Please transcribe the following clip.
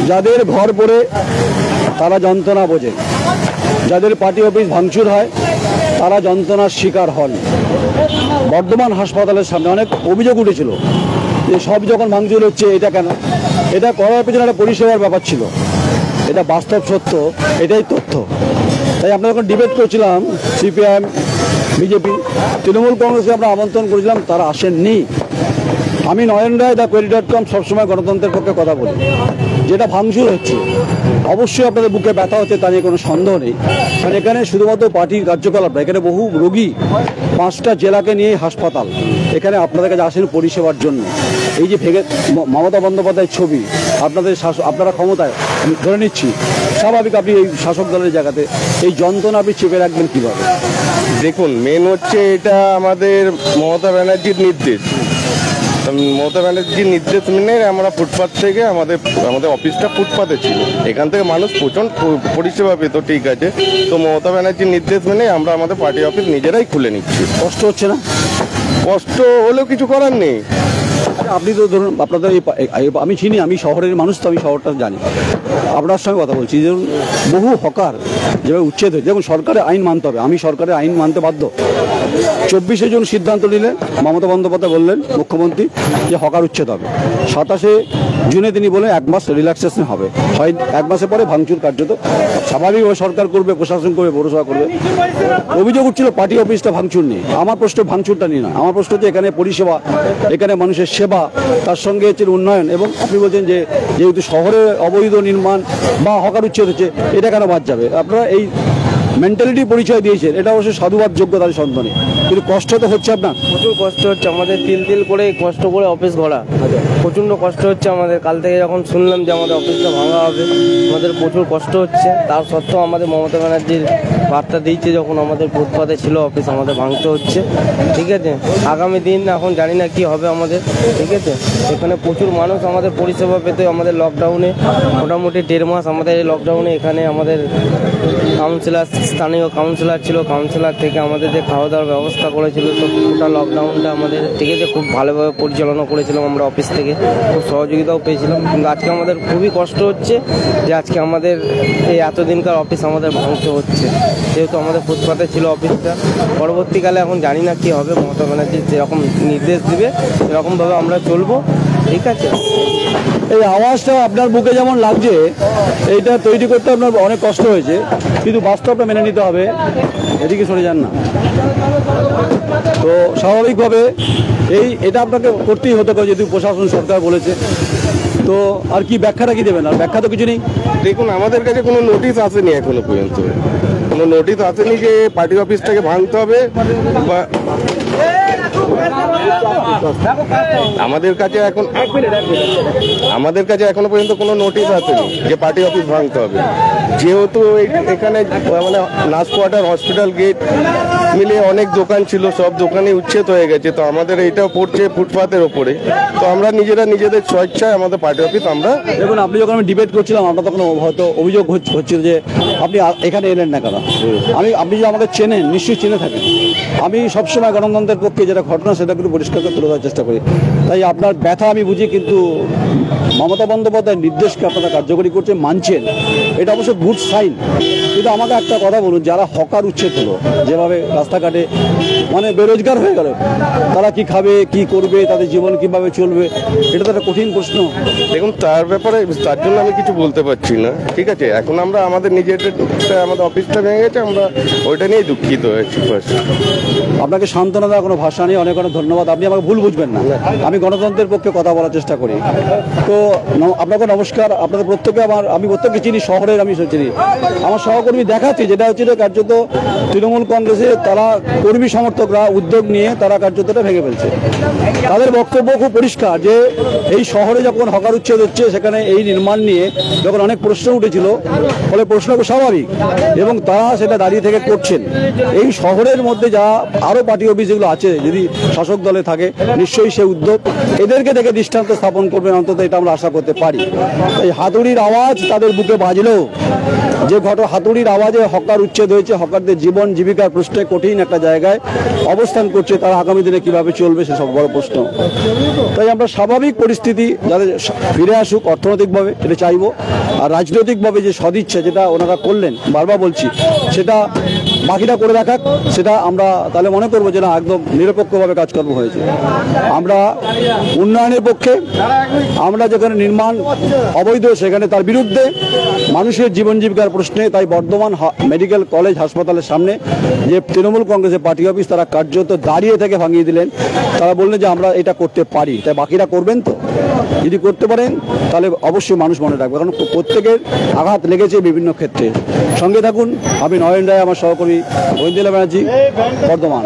যাদের ঘর পড়ে তারা যন্ত্রণা বোঝে, যাদের পার্টি অফিস ভাঙচুর হয় তারা যন্ত্রণার শিকার হন। বর্ধমান হাসপাতালের সামনে অনেক অভিযোগ উঠেছিল যে সব যখন ভাঙচুর হচ্ছে এটা কেন, এটা করার পেছনে একটা পরিষেবার ব্যাপার ছিল। এটা বাস্তব সত্য, এটাই তথ্য। তাই আমরা যখন ডিবেট করছিলাম সিপিআইএম, বিজেপি, তৃণমূল কংগ্রেসকে আমরা আমন্ত্রণ করেছিলাম, তারা আসেননি। আমি নয়ন রায় দ্য query.com সবসময় গণতন্ত্রের পক্ষে কথা বলি। যেটা ভাঙচুর হচ্ছে অবশ্যই আপনাদের বুকে ব্যথা হচ্ছে, তা নিয়ে কোনো সন্দেহ নেই। কারণ এখানে শুধুমাত্র পার্টির কার্যকলাপ না, এখানে বহু রোগী, 5টা জেলাকে নিয়ে হাসপাতাল, এখানে আপনাদের কাছে আসেন পরিষেবার জন্য। এই যে ভেঙে মমতা বন্দ্যোপাধ্যায়ের ছবি, আপনারা ক্ষমতায়, আমি ধরে নিচ্ছি স্বাভাবিক আপনি এই শাসক দলের জায়গাতে এই যন্ত্রণা আপনি চেপে রাখবেন কীভাবে? দেখুন, মেন হচ্ছে এটা আমাদের মমতা ব্যানার্জির নির্দেশ। মমতা ব্যানার্জির নির্দেশ মেনে আমরা ফুটপাথ থেকে আমাদের অফিসটা ফুটপাথে ছিল, এখান থেকে মানুষ প্রচণ্ড পরিষেবা পেত, ঠিক আছে। তো মমতা ব্যানার্জির নির্দেশ মেনে আমরা আমাদের পার্টি অফিস নিজেরাই খুলে নিচ্ছি। কষ্ট হচ্ছে না? কষ্ট হলেও কিছু করার নেই। আপনি তো ধরুন আপনাদের আমি চিনি, আমি শহরের মানুষ, তো আমি শহরটা জানি। আপনার সঙ্গে কথা বলছি, যেমন বহু হকার যেভাবে উচ্ছেদ হয়েছে, যেমন সরকারের আইন মানতে হবে, আমি সরকারের আইন মানতে বাধ্য। 24শে জুন সিদ্ধান্ত নিলেন, মমতা বন্দ্যোপাধ্যায় বললেন মুখ্যমন্ত্রী যে হকার উচ্ছেদ হবে। 27শে জুনে তিনি বলে 1 মাস রিল্যাক্সেশন হবে, 1 মাসের পরে ভাঙচুর কার্যত স্বাভাবিকভাবে সরকার করবে, প্রশাসন করবে, পৌরসভা করবে। অভিযোগ উঠছিল পার্টি অফিসটা ভাঙচুর নেই। আমার প্রশ্ন ভাঙচুরটা নিয়ে না, আমার প্রশ্ন হচ্ছে এখানে পরিষেবা, এখানে মানুষের সেবা, তার সঙ্গে হচ্ছে উন্নয়ন। এবং আপনি বলছেন যে যেহেতু শহরে অবৈধ নির্মাণ বা হকার উচ্ছেদ হচ্ছে, এটা কেন বাদ যাবে? আপনারা এই মেন্টালিটি পরিচয় দিয়েছেন, এটা অবশ্যই সাধুবাদ যোগ্য, তাদের সন্তান। কিন্তু কষ্ট তো হচ্ছে আপনার, প্রচুর কষ্ট হচ্ছে আমাদের, তিল করে কষ্ট করে অফিস গড়া, প্রচণ্ড কষ্ট হচ্ছে আমাদের। কাল থেকে যখন শুনলাম যে আমাদের অফিসটা ভাঙা হবে, আমাদের প্রচুর কষ্ট হচ্ছে। তার সত্ত্বেও আমাদের মমতা ব্যানার্জির বার্তা দিচ্ছে, যখন আমাদের ফুটপাতে ছিল অফিস, আমাদের ভাঙতে হচ্ছে, ঠিক আছে। আগামী দিন এখন জানি না কি হবে আমাদের, ঠিক আছে। এখানে প্রচুর মানুষ আমাদের পরিষেবা পেতে, আমাদের লকডাউনে মোটামুটি 1.5 মাস আমাদের এই লকডাউনে এখানে আমাদের কাউন্সিলর, স্থানীয় কাউন্সিলর ছিল, কাউন্সিলর থেকে আমাদের যে খাওয়া দাওয়ার ব্যবস্থা করেছিল, তো গোটা লকডাউনটা আমাদের, ঠিক আছে, খুব ভালোভাবে পরিচালনা করেছিলাম আমরা অফিস থেকে, খুব সহযোগিতাও পেয়েছিলাম। কিন্তু আজকে আমাদের খুবই কষ্ট হচ্ছে যে আজকে আমাদের এই এতদিনকার অফিস আমাদের ভাঙতে হচ্ছে, যেহেতু আমাদের ফুটপাতে ছিল অফিসটা। পরবর্তীকালে এখন জানি না কী হবে, মমতা ব্যানার্জি যেরকম নির্দেশ দিবে সেরকমভাবে আমরা চলবো, ঠিক আছে। এই আওয়াজটা আপনার বুকে যেমন লাগছে, এইটা তৈরি করতে আপনার অনেক কষ্ট হয়েছে, কিন্তু বাস্তবটা মেনে নিতে হবে। এদিকে সরে যান না। তো স্বাভাবিকভাবে এটা আপনাকে করতেই হতে পারে, যেহেতু প্রশাসন সরকার বলেছে। তো আর কি ব্যাখ্যাটা কি দেবেন? আর ব্যাখ্যা তো কিছু নেই। দেখুন, আমাদের কাছে কোনো নোটিশ আসেনি এখনো পর্যন্ত, কোনো নোটিশ আসেনি যে পার্টি অফিসটাকে ভাঙতে হবে, বা আমাদের কাছে এখনো পর্যন্ত কোনো নোটিশ আসেনি যে পার্টি অফিস ভাঙতে হবে। যেহেতু এখানে মানে নার্স কোয়ার্টার, হসপিটাল গেট মিলিয়ে অনেক দোকান ছিল, সব দোকানে উচ্ছেদ হয়ে গেছে। তো আমাদের এইটাও পড়ছে ফুটপাতের ওপরে। তো আমরা নিজেদের স্বেচ্ছায় আমাদের পার্টি অফিস আমরা, দেখুন, আপনি যখন আমি ডিবেট করছিলাম, আমরা তখন হয়তো অভিযোগ হচ্ছিল যে আপনি এখানে এলেন না কেন। আপনি যে আমাকে চেনেন, নিশ্চয়ই চিনে থাকেন। আমি সবসময় গণতন্ত্রের পক্ষে যেটা ঘটনা সেটা কিন্তু পরিষ্কার করে তুলে ধরার চেষ্টা করি। তাই আপনার ব্যথা আমি বুঝি, কিন্তু মমতা বন্দ্যোপাধ্যায়ের নির্দেশকে আপনারা কার্যকরী করছেন, মানছেন, এটা অবশ্য গুড সাইন। কিন্তু আমাকে একটা কথা বলুন, যারা হকার উচ্ছেদ হলো, যেভাবে রাস্তাঘাটে মানে বেরোজগার হয়ে গেল, তারা কি খাবে, কি করবে, তাদের জীবন কিভাবে চলবে, এটা তো একটা কঠিন প্রশ্ন। দেখুন, তার জন্য আমি কিছু বলতে পারছি না, ঠিক আছে। এখন আমরা আমাদের আমাদের অফিসটা ভেঙে গেছে, আমরা ওইটা নিয়েই দুঃখিত হয়েছি। আপনাকে সান্ত্বনা দেওয়ার কোনো ভাষা নেই, অনেক অনেক ধন্যবাদ। আপনি আমাকে ভুল বুঝবেন না, আমি গণতন্ত্রের পক্ষে কথা বলার চেষ্টা করি। তো আপনাকে নমস্কার। আপনাদের প্রত্যেকে আমি প্রত্যেককে চিনি, শহরের আমি চিনি, আমার সহকর্মী দেখাচ্ছি, যেটা হচ্ছে কার্যত তৃণমূল কংগ্রেসে তারা কর্মী সমর্থকরা উদ্যোগ নিয়ে তারা কার্যতটা ভেঙে ফেলছে। তাদের বক্তব্য খুব পরিষ্কার যে এই শহরে যখন হকার উচ্ছেদ হচ্ছে, সেখানে এই নির্মাণ নিয়ে যখন অনেক প্রশ্ন উঠেছিল, ফলে প্রশ্ন স্বাভাবিক, এবং তারা সেটা দাঁড়িয়ে থেকে করছেন। এই শহরের মধ্যে যা আরও পার্টি অফিস যেগুলো আছে, যদি শাসক দলে থাকে, নিশ্চয়ই সেই উদ্যোগ এদেরকে দেখে দৃষ্টান্ত স্থাপন করবেন, অন্তত এটা আমরা আশা করতে পারি। এই হাতুড়ির আওয়াজ তাদের বুকে বাজলেও যে হাতুড়ির আওয়াজে হকার উচ্ছেদ হয়েছে, হকারদের জীবন জীবিকার প্রশ্নে কঠিন একটা জায়গায় অবস্থান করছে, তারা আগামী দিনে কিভাবে চলবে সে সব বড় প্রশ্ন। তাই আমরা স্বাভাবিক পরিস্থিতি যাদের ফিরে আসুক অর্থনৈতিকভাবে, এটা চাইবো। আর রাজনৈতিকভাবে যে সদিচ্ছা যেটা ওনারা করলেন, বারবার বলছি, সেটা বাকিটা করে দেখাক, সেটা আমরা তাহলে মনে করবো যে না একদম নিরপেক্ষভাবে কাজকর্ম হয়েছে। আমরা উন্নয়নের পক্ষে, আমরা যেখানে নির্মাণ অবৈধ সেখানে তার বিরুদ্ধে, মানুষের জীবন জীবিকার প্রশ্নে। তাই বর্ধমান মেডিকেল কলেজ হাসপাতালের সামনে যে তৃণমূল কংগ্রেসের পার্টি অফিস, তারা কার্যত দাঁড়িয়ে থেকে ভাঙিয়ে দিলেন। তারা বললেন যে আমরা এটা করতে পারি, তাই বাকিরা করবেন তো? যদি করতে পারেন তাহলে অবশ্যই মানুষ মনে রাখবে, কারণ প্রত্যেকের আঘাত লেগেছে বিভিন্ন ক্ষেত্রে। সঙ্গে থাকুন, আমি নয়ন রায়, আমার সহকর্মী ঐন্দ্রিলা ব্যানার্জি, বর্ধমান।